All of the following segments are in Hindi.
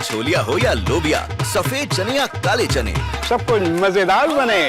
छोलिया हो या लोबिया, सफेद चने या काले चने, सब कुछ मजेदार बने।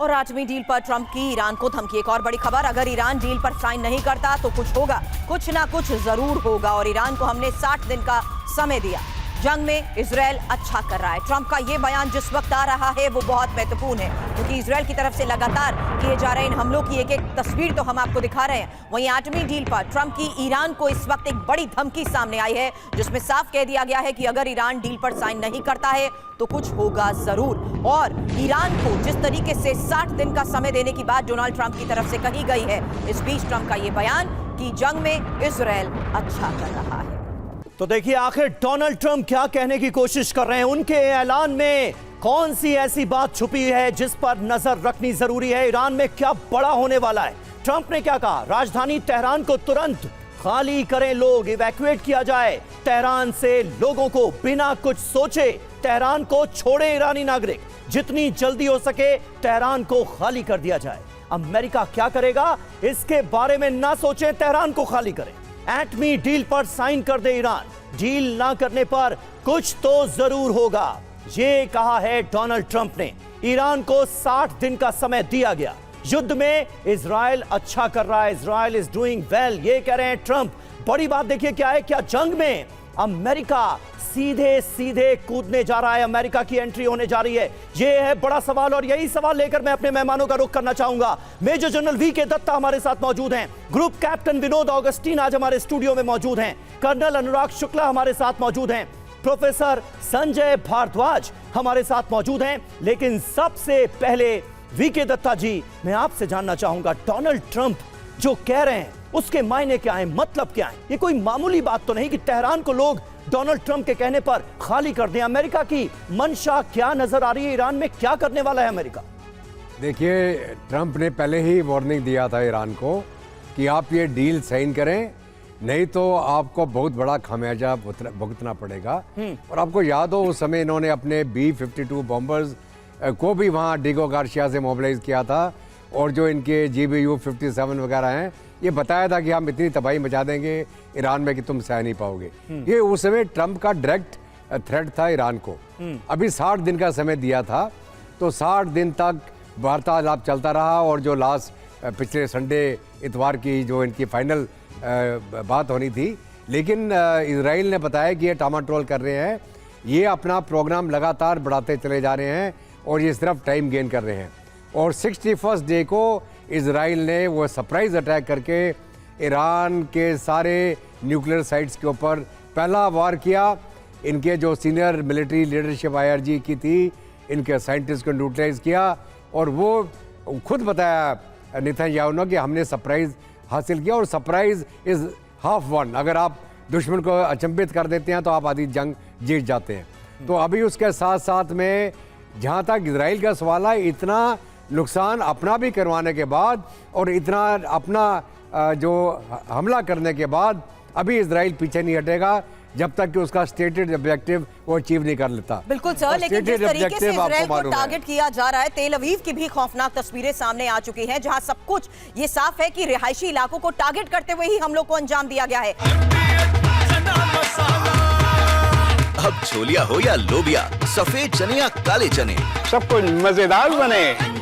और आठवीं डील पर ट्रंप की ईरान को धमकी। एक और बड़ी खबर, अगर ईरान डील पर साइन नहीं करता तो कुछ होगा, कुछ ना कुछ जरूर होगा। और ईरान को हमने 60 दिन का समय दिया। जंग में इजराइल अच्छा कर रहा है। ट्रंप का ये बयान जिस वक्त आ रहा है वो बहुत महत्वपूर्ण है, क्योंकि इजराइल की तरफ से लगातार किए जा रहे इन हमलों की एक एक तस्वीर तो हम आपको दिखा रहे हैं। वहीं आठवीं डील पर ट्रंप की ईरान को इस वक्त एक बड़ी धमकी सामने आई है, जिसमें साफ कह दिया गया है कि अगर ईरान डील पर साइन नहीं करता है तो कुछ होगा जरूर। और ईरान को जिस तरीके से 60 दिन का समय देने की बात डोनाल्ड ट्रंप की तरफ से कही गई है, इस बीच ट्रंप का ये बयान कि जंग में इजराइल अच्छा कर रहा है। तो देखिए आखिर डोनाल्ड ट्रंप क्या कहने की कोशिश कर रहे हैं। उनके ऐलान में कौन सी ऐसी बात छुपी है जिस पर नजर रखनी जरूरी है। ईरान में क्या बड़ा होने वाला है। ट्रंप ने क्या कहा, राजधानी तेहरान को तुरंत खाली करें, लोग इवैक्यूएट किया जाए। तेहरान से लोगों को बिना कुछ सोचे तेहरान को छोड़े ईरानी नागरिक, जितनी जल्दी हो सके तेहरान को खाली कर दिया जाए। अमेरिका क्या करेगा इसके बारे में ना सोचे, तेहरान को खाली करें। एटमी डील पर साइन कर दे ईरान, डील ना करने पर कुछ तो जरूर होगा, ये कहा है डोनाल्ड ट्रंप ने। ईरान को 60 दिन का समय दिया गया। युद्ध में इजराइल अच्छा कर रहा है, इजराइल इज डूइंग वेल, ये कह रहे हैं ट्रंप। बड़ी बात देखिए क्या है, क्या जंग में अमेरिका सीधे सीधे कूदने जा रहा है, अमेरिका की एंट्री होने जा रही है। यह है बड़ा सवाल और यही सवाल लेकर मैं अपने मेहमानों का रुख करना चाहूंगा। Major general VK. दत्ता हमारे साथ मौजूद हैं, ग्रुप कैप्टन विनोद ऑगस्टीन आज हमारे स्टूडियो में मौजूद हैं, कर्नल अनुराग शुक्ला हमारे साथ मौजूद हैं, प्रोफेसर संजय भारद्वाज हमारे साथ मौजूद हैं। लेकिन सबसे पहले वी.के. दत्ता जी, मैं आपसे जानना चाहूंगा, डोनाल्ड ट्रंप जो कह रहे हैं उसके मायने क्या है, मतलब क्या है? ये कोई मामूली बात तो नहीं कि तेहरान को लोग डोनाल्ड ट्रंप के कहने पर खाली कर दें। अमेरिका की मंशा क्या नजर आ रही है, ईरान में क्या करने वाला है अमेरिका? देखिए, ट्रंप ने पहले ही वार्निंग दिया था ईरान को कि आप ये डील साइन करें, नहीं तो आपको बहुत बड़ा खामियाजा भुगतना पड़ेगा। और आपको याद हो उस समय इन्होंने अपने B-52 बॉम्बर्स को भी वहाँ डिगो गार्सिया से मोबिलाइज किया था, और जो इनके GBU-57 वगैरह हैं, ये बताया था कि हम इतनी तबाही मचा देंगे ईरान में कि तुम सह नहीं पाओगे। ये उस समय ट्रंप का डायरेक्ट थ्रेट था ईरान को। अभी 60 दिन का समय दिया था, तो 60 दिन तक वार्तालाप चलता रहा, और जो लास्ट पिछले संडे इतवार की जो इनकी फाइनल बात होनी थी, लेकिन इजराइल ने बताया कि ये टामाटोल कर रहे हैं, ये अपना प्रोग्राम लगातार बढ़ाते चले जा रहे हैं और ये सिर्फ टाइम गेन कर रहे हैं। और 61st डे को इजराइल ने वो सरप्राइज अटैक करके ईरान के सारे न्यूक्लियर साइट्स के ऊपर पहला वार किया। इनके जो सीनियर मिलिट्री लीडरशिप IRG की थी, इनके साइंटिस्ट को न्यूट्रलाइज किया, और वो खुद बताया नेतन्याहू ने कि हमने सरप्राइज हासिल किया, और सरप्राइज इज हाफ वन। अगर आप दुश्मन को अचंभित कर देते हैं तो आप आधी जंग जीत जाते हैं। तो अभी उसके साथ साथ में जहाँ तक इजराइल का सवाल है, इतना नुकसान अपना भी करवाने के बाद और इतना अपना जो हमला करने के बाद अभी इजराइल पीछे नहीं हटेगा जब तक कि उसका स्टेटेड ऑब्जेक्टिव वो अचीव नहीं कर लेता। बिल्कुल सर, लेकिन जिस तरीके से इजराइल को टारगेट किया जा रहा है, तेल अवीव की भी खौफनाक तस्वीरें सामने आ चुकी हैं, जहां सब कुछ ये साफ है कि रिहायशी इलाकों को टारगेट करते हुए ही हमलों को अंजाम दिया गया है। अब छोलिया हो या लोबिया, सफेद चने या काले चने, सब कुछ मजेदार बने।